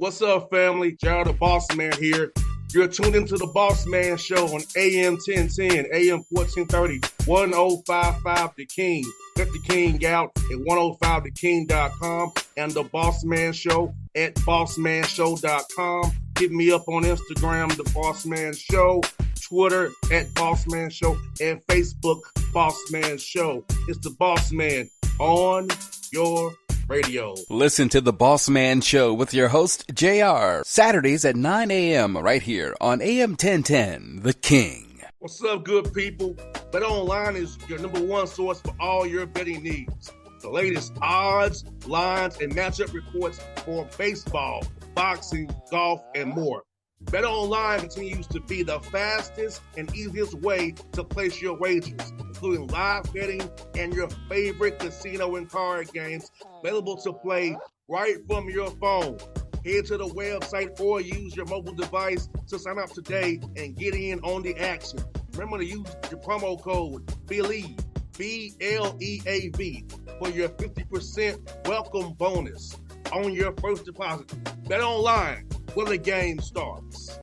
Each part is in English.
What's up, family? Gerald the Bossman here. You're tuned into the Bossman Show on AM 1010, AM 1430, 1055 The King. Let the King out at 105theking.com and the Bossman Show at bossmanshow.com. Hit me up on Instagram, The Bossman Show, Twitter at Bossman Show, and Facebook, Bossman Show. It's the Bossman on your radio. Listen to the Bossman Show with your host, JR, Saturdays at 9 a.m. right here on AM 1010, The King. What's up, good people? BetOnline is your number one source for all your betting needs. The latest odds, lines, and matchup reports for baseball, boxing, golf, and more. BetOnline continues to be the fastest and easiest way to place your wagers, including live betting and your favorite casino and card games available to play right from your phone. Head to the website or use your mobile device to sign up today and get in on the action. Remember to use your promo code BELIEVE, B-L-E-A-V, for your 50% welcome bonus on your first deposit. BetOnline, where the game starts.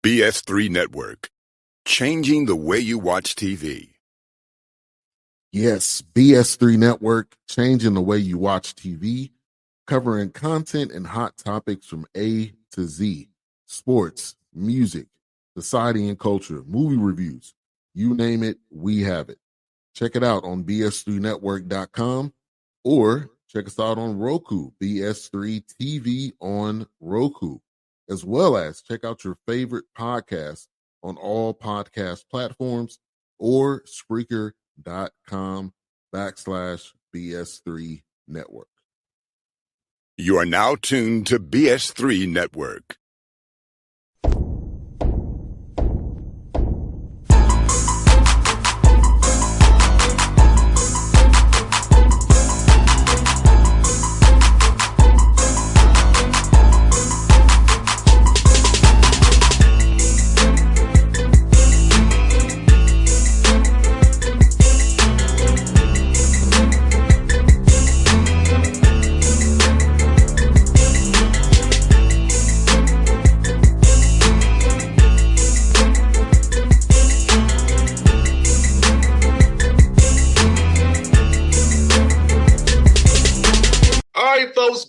BS3 Network, changing the way you watch TV. Yes, BS3 Network, changing the way you watch TV, covering content and hot topics from A to Z, sports, music, society and culture, movie reviews, you name it, we have it. Check it out on bs3network.com or check us out on Roku, BS3 TV on Roku, as well as check out your favorite podcast on all podcast platforms or Spreaker.com/BS3 Network. You are now tuned to BS3 Network.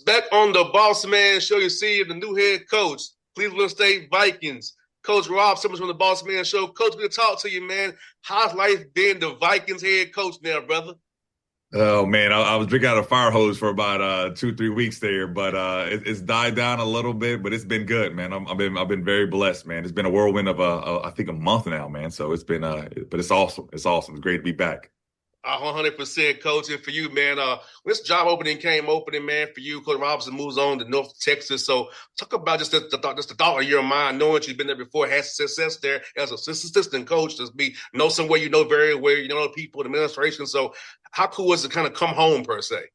Back on the Bossman Show, you see the new head coach, Cleveland State Vikings, Coach Rob Simmons from the Bossman Show. Coach, good to talk to you, man. How's life been the Vikings head coach now, brother? Oh, man, I was drinking out of a fire hose for about 2-3 weeks there, but it's died down a little bit, but it's been good, man. I've been very blessed, man. It's been a whirlwind of I think a month now, man. So it's been but it's awesome. It's awesome. It's great to be back. 100% coaching for you, man. This job opening came opening, man, for you. Coach Robinson moves on to North Texas. So talk about just the thought of your mind, knowing you've been there before, had success there as an assistant coach, to know somewhere you know very well, you know the people, the administration. So how cool was it to kind of come home, per se?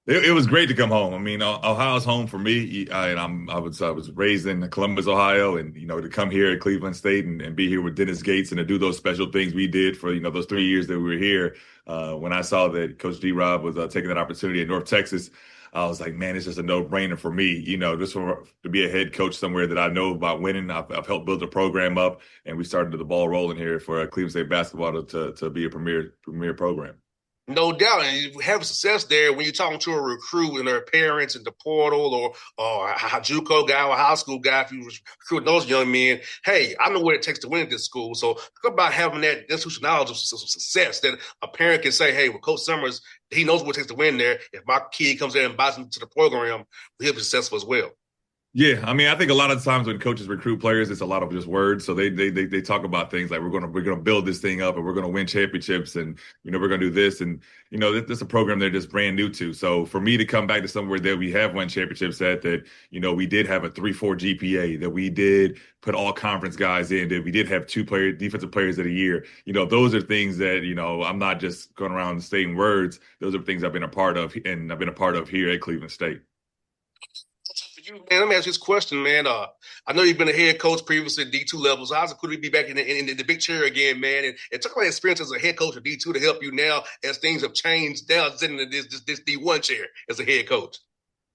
It was great to come home. I mean, Ohio's home for me, and I was raised in Columbus, Ohio, and to come here at Cleveland State and be here with Dennis Gates and to do those special things we did for those 3 years that we were here. When I saw that Coach D-Rob was taking that opportunity in North Texas, I was like, man, it's just a no-brainer for me. Just to be a head coach somewhere that I know about winning. I've helped build the program up, and we started the ball rolling here for Cleveland State basketball to be a premier program. No doubt. And you have success there when you're talking to a recruit and their parents in the portal or a JUCO guy or a high school guy, if you recruit those young men, hey, I know what it takes to win at this school. So talk about having that institutional knowledge of success that a parent can say, hey, well, Coach Summers, he knows what it takes to win there. If my kid comes there and buys into the program, he'll be successful as well. Yeah, I mean, I think a lot of times when coaches recruit players, it's a lot of just words. So they talk about things like we're gonna build this thing up and we're gonna win championships and we're gonna do this, and this is a program they're just brand new to. So for me to come back to somewhere that we have won championships at, that we did have a 3.4 GPA, that we did put all conference guys in, that we did have defensive players of the year. Those are things that I'm not just going around saying words. Those are things I've been a part of, and I've been a part of here at Cleveland State. Man, let me ask you this question, man. I know you've been a head coach previously at D2 level, so how's it cool to be back in the big chair again, man? And talk about experience as a head coach at D2 to help you now as things have changed now, sitting in this D1 chair as a head coach.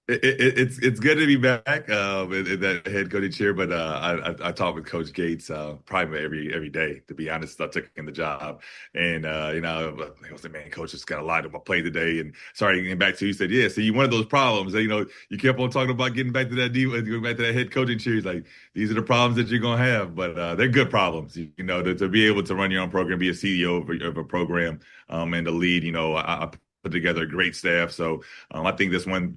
It's good to be back in that head coaching chair, but I talk with Coach Gates probably every day. To be honest, I took in the job, and I was like, man, Coach just got a lot on my plate today. And sorry, getting back to you, he said, yeah, see, one of those problems that you kept on talking about getting back to going back to that head coaching chair. He's like, these are the problems that you're gonna have, but they're good problems. To be able to run your own program, be a CEO of a program, and to lead. I put together a great staff, so. I think that's one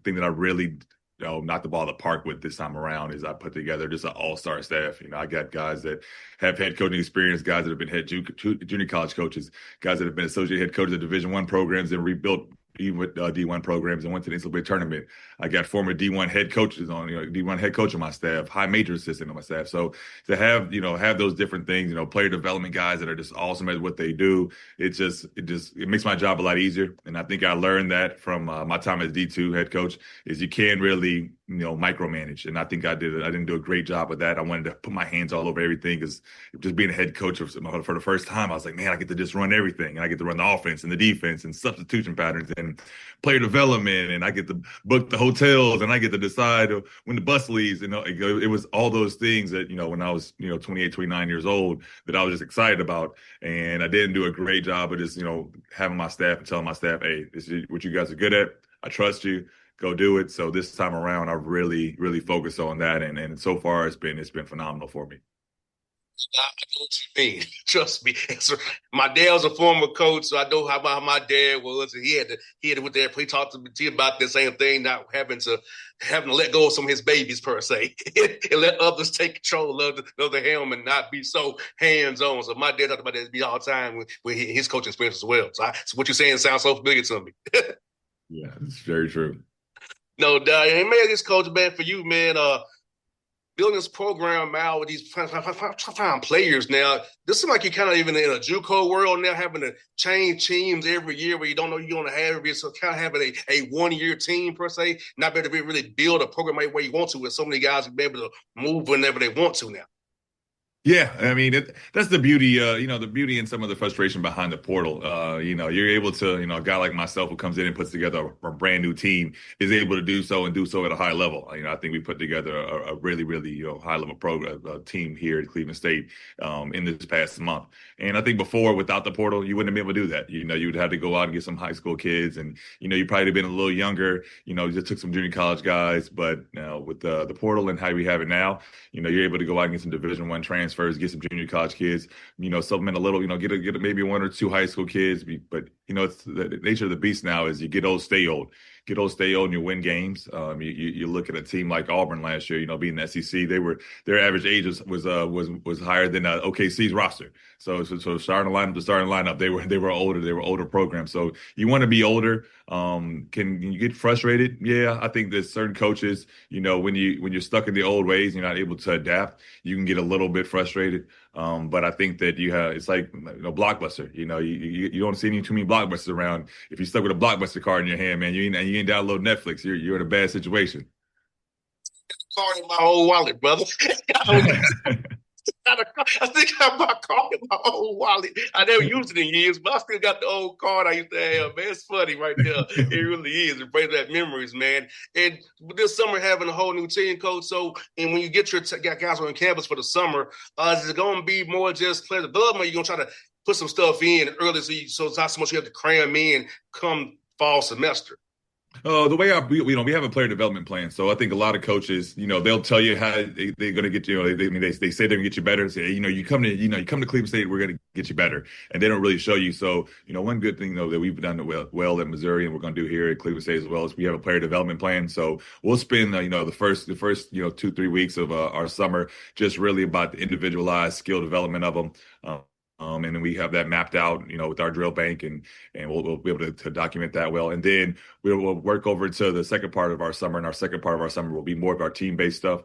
thing that I really knocked the ball out of the park with this time around is I put together just an all-star staff. I got guys that have head coaching experience, guys that have been head junior college coaches, guys that have been associate head coaches of Division I programs and rebuilt even with D1 programs and went to the NCAA tournament. I got former D1 head coaches on, D1 head coach on my staff, high major assistant on my staff. So to have those different things, player development guys that are just awesome at what they do, it makes my job a lot easier. And I think I learned that from my time as D2 head coach is you can't really, micromanage. And I think I didn't do a great job of that. I wanted to put my hands all over everything because just being a head coach for the first time, I was like, man, I get to just run everything. And I get to run the offense and the defense and substitution patterns and player development. And I get to book the hotels and I get to decide when the bus leaves. It was all those things that, when I was, 28, 29 years old that I was just excited about. And I didn't do a great job of just, having my staff and telling my staff, hey, this is what you guys are good at. I trust you. Go do it. So this time around, I've really, really focused on that. And so far it's been phenomenal for me. I know what you mean. Trust me. My dad was a former coach, so I know how my dad was. He had to with that. He talked to me about the same thing, not having to let go of some of his babies per se, and let others take control of the helm and not be so hands on. So my dad talked about that all the time with his coaching experience as well. So what you're saying sounds so familiar to me. Yeah, it's very true. No doubt. And man, this coach, man, for you, man, building this program out with these prime players now, this seems like you're kind of even in a JUCO world now, having to change teams every year where you don't know you're going to have it. So kind of having a one-year team per se, not being able to really build a program where you want to, with so many guys will be able to move whenever they want to now. Yeah, I mean that's the beauty, the beauty and some of the frustration behind the portal. You're able to, a guy like myself who comes in and puts together a brand new team is able to do so and do so at a high level. I think we put together a really, really high level program team here at Cleveland State in this past month. And I think before, without the portal, you wouldn't have been able to do that. You'd have to go out and get some high school kids, and you probably have been a little younger. Just took some junior college guys, but with the portal and how we have it now, you're able to go out and get some Division I transfers. Get some junior college kids, supplement a little, get maybe one or two high school kids. But, it's the nature of the beast now is you get old, stay old. Get old, stay old, and you win games. You look at a team like Auburn last year, being the SEC, their average age was higher than OKC's roster. So starting lineup, they were older programs. So you want to be older. Can you get frustrated? Yeah, I think there's certain coaches, when you're stuck in the old ways, you're not able to adapt. You can get a little bit frustrated. But I think that it's like Blockbuster. You don't see too many Blockbusters around. If you're stuck with a Blockbuster card in your hand, man, you ain't download Netflix. You're in a bad situation. Card in my old wallet, brother. I think I have my card in my old wallet. I never used it in years, but I still got the old card I used to have, man. It's funny right there. It really is. It brings back memories, man. And this summer, having a whole new team, coach. So, and when you get your guys on campus for the summer, is it going to be more just player development? Or are you going to try to put some stuff in early so it's not so much you have to cram in come fall semester? The way we have a player development plan. So I think a lot of coaches, they'll tell you how they're going to get you. They say they're going to get you better. Say, you come to Cleveland State, we're going to get you better, and they don't really show you. So one good thing though that we've done well at Missouri, and we're going to do here at Cleveland State as well, is we have a player development plan. So we'll spend the first 2-3 weeks of our summer just really about the individualized skill development of them. And then we have that mapped out, with our drill bank, and we'll be able to document that well. And then we'll work over to the second part of our summer, and our second part of our summer will be more of our team-based stuff.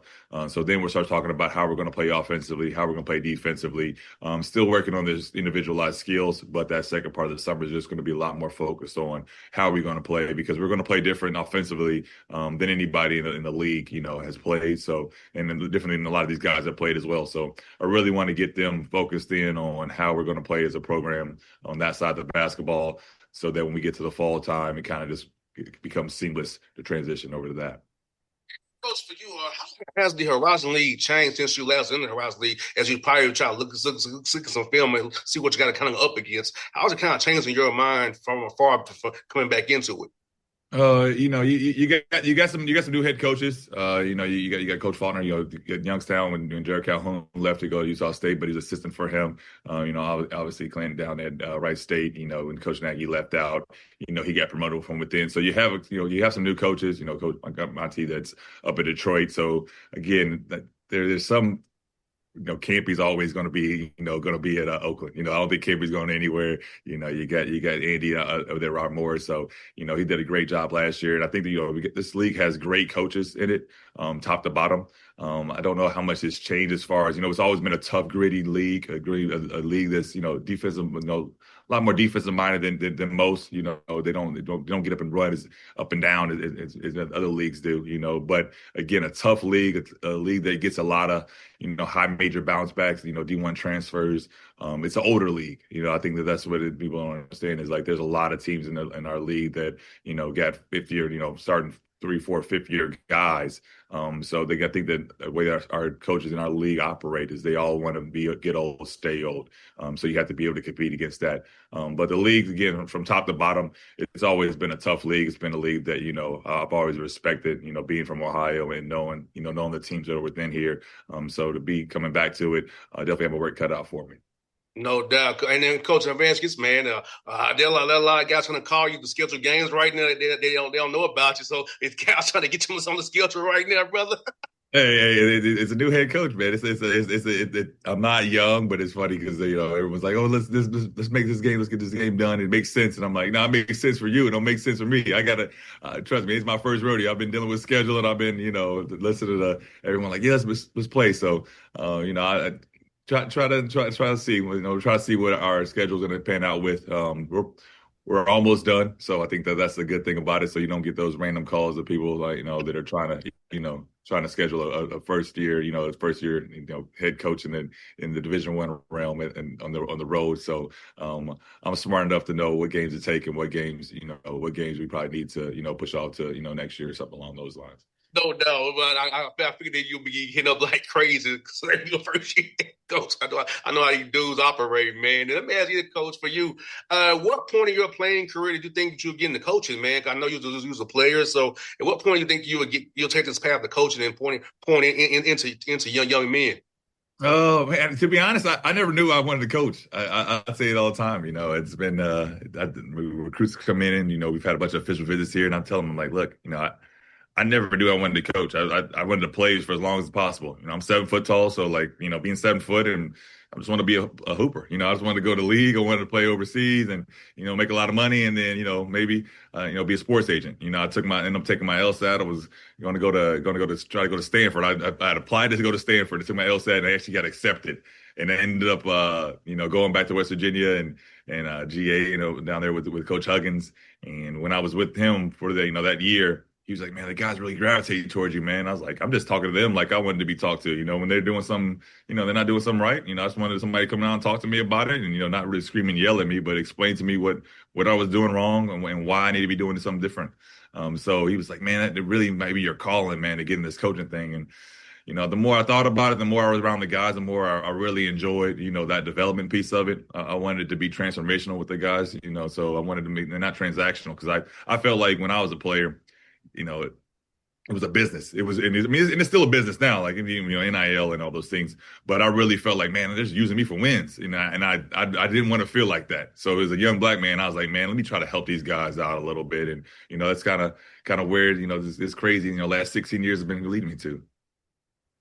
So then we'll start talking about how we're going to play offensively, how we're going to play defensively. Still working on this individualized skills, but that second part of the summer is just going to be a lot more focused on how we're going to play, because we're going to play different offensively than anybody in the league, has played. So, and then differently than a lot of these guys have played as well. So I really want to get them focused in on how we're going to play as a program on that side of the basketball, so that when we get to the fall time, it kind of just it becomes seamless to transition over to that. Coach, for you, how has the Horizon League changed since you last in the Horizon League? As you probably try to look at some film and see what you got to kind of up against, how's it kind of changed in your mind from afar to coming back into it? You got some new head coaches. You got Coach Faulkner. You got Youngstown when Jared Calhoun left to go to Utah State, but he's assistant for him. Obviously Clinton down at Wright State. When Coach Nagy left out, he got promoted from within. So you have some new coaches. Coach Monty that's up in Detroit. So again, there's some. Campy's always going to be, at Oakland. I don't think Campy's going anywhere. You got Andy over there, Rob Morris. So, he did a great job last year. And I think that, this league has great coaches in it, top to bottom. I don't know how much it's changed as far as, it's always been a tough, gritty league, a league that's, defensive, a lot more defensive minded than most. They don't get up and run as up and down as other leagues do. But again, a tough league, a league that gets a lot of high major bounce backs, D1 transfers. It's an older league. I think that's what people don't understand is like there's a lot of teams in our league that got fifth year, starting 3, 4, 5th-year guys. So I think that the way our coaches in our league operate is they all want to get old, stay old. So you have to be able to compete against that. But the league, again, from top to bottom, it's always been a tough league. It's been a league that, I've always respected, being from Ohio and knowing the teams that are within here. So to be coming back to it, I definitely have a work cut out for me. No doubt. And then Coach Evanskis, man, there are a lot of guys going to call you to schedule games right now. They don't know about you. So it's guys trying to get you on the schedule right now, brother. Hey, it's a new head coach, man. I'm not young, but it's funny because everyone's like, oh, let's make this game, let's get this game done. It makes sense, and I'm like, no, it makes sense for you. It don't make sense for me. I gotta trust me. It's my first rodeo. I've been dealing with scheduling. I've been listening to everyone like, yeah, let's play. So I try to see try to see what our schedule's going to pan out with. We're almost done, so I think that's a good thing about it. So you don't get those random calls of people like that are trying to schedule a first year head coach in the Division I realm and on the road. So I'm smart enough to know what games to take and what games we probably need to push off to next year or something along those lines. No doubt, but I figured that you'll be hitting up like crazy. So your first year coach, I know how you dudes operate, man. And let me ask you, Coach, for you, what point in your playing career did you think that you'll get into coaching, man? I know you was a player, so at what point do you think you'll take this path to coaching and point into young men? Oh man, to be honest, I never knew I wanted to coach. I say it all the time. It's been recruits come in and we've had a bunch of official visits here, and I'm telling them like, look, I never knew I wanted to coach. I wanted to play for as long as possible. I'm 7 foot tall, so being 7 foot, and I just want to be a hooper. I just wanted to go to league. I wanted to play overseas, and make a lot of money, and then maybe be a sports agent. I ended up taking my LSAT. I was going to try to go to Stanford. I had applied to go to Stanford. I took my LSAT, and I actually got accepted. And I ended up going back to West Virginia and GA, down there with Coach Huggins. And when I was with him for that year, he was like, man, the guys really gravitate towards you, man. I was like, I'm just talking to them like I wanted to be talked to. When they're doing something, they're not doing something right. I just wanted somebody to come down and talk to me about it and, not really scream and yell at me, but explain to me what I was doing wrong and why I need to be doing something different. So he was like, man, that really might be your calling, man, to get in this coaching thing. And, the more I thought about it, the more I was around the guys, the more I really enjoyed, that development piece of it. I wanted it to be transformational with the guys, so I wanted to make, and not transactional, because I felt like when I was a player, it was a business. It's still a business now, like NIL and all those things. But I really felt like, man, they're just using me for wins, and I didn't want to feel like that. So as a young black man, I was like, man, let me try to help these guys out a little bit, and that's kind of where this crazy last 16 years have been leading me to.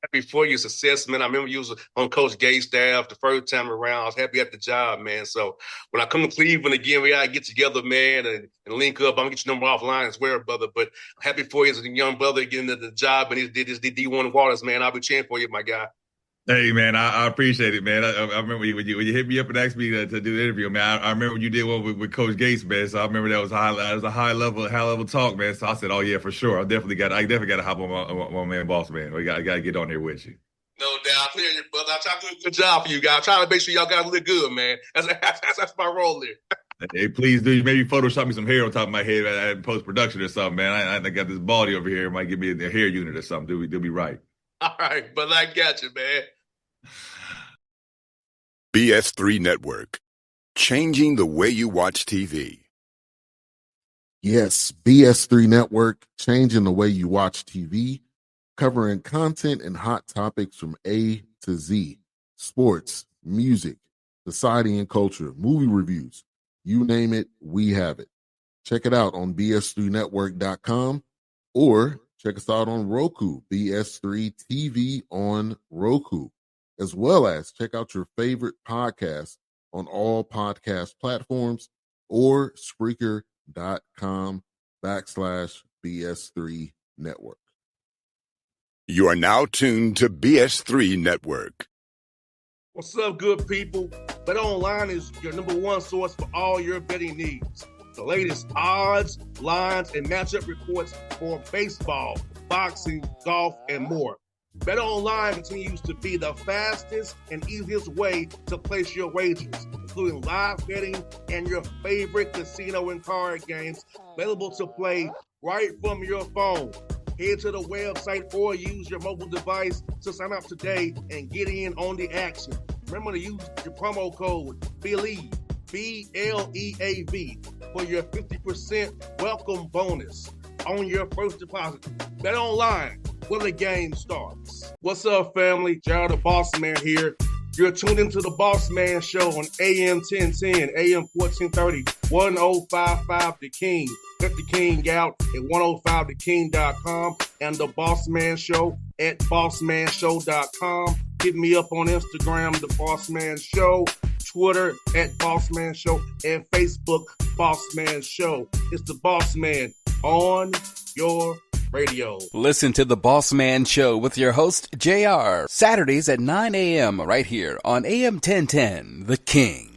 Happy for your success, man. I remember you was on Coach Gates' staff the first time around. I was happy at the job, man. So when I come to Cleveland again, we gotta get together, man, and link up. I'm gonna get your number offline as well, brother. But I'm happy for you as a young brother getting the job, and he did this D1 Waters, man. I'll be cheering for you, my guy. Hey man, I appreciate it, man. I remember when you hit me up and asked me to do the interview, man. I remember when you did one with Coach Gates, man. So I remember that was a high level talk, man. So I said, oh yeah, for sure. I definitely got to hop on my man, boss man. I got to get on there with you. No doubt, I hear you, brother. I try to do a good job for you guys. I'm trying to make sure y'all got to look good, man. That's my role there. Hey, please do maybe Photoshop me some hair on top of my head in post production or something, man. I got this baldy over here. It might give me a hair unit or something. They'll be right. All right, but I got you, man. BS3 Network, changing the way you watch TV. Yes, BS3 Network, changing the way you watch TV, covering content and hot topics from A to Z. Sports, music, society and culture, movie reviews. You name it, we have it. Check it out on bs3network.com or check us out on Roku, BS3 TV on Roku, as well as check out your favorite podcast on all podcast platforms or Spreaker.com/BS3 Network. You are now tuned to BS3 Network. What's up, good people? BetOnline is your number one source for all your betting needs. The latest odds, lines, and matchup reports for baseball, boxing, golf, and more. BetOnline continues to be the fastest and easiest way to place your wagers, including live betting and your favorite casino and card games available to play right from your phone. Head to the website or use your mobile device to sign up today and get in on the action. Remember to use your promo code BELIEVE, BLEAV, for your 50% welcome bonus on your first deposit. Bet online where the game starts. What's up, family? Jared the Bossman here. You're tuned into the Bossman Show on AM 1010, AM 1430, 1055 The King. Check The King out at 105theking.com and the Bossman Show at bossmanshow.com. Hit me up on Instagram, The Bossman Show, Twitter at Bossman Show, and Facebook, Bossman Show. It's the Bossman on your radio. Listen to The Bossman Show with your host, JR, Saturdays at 9 a.m. right here on AM 1010, The King.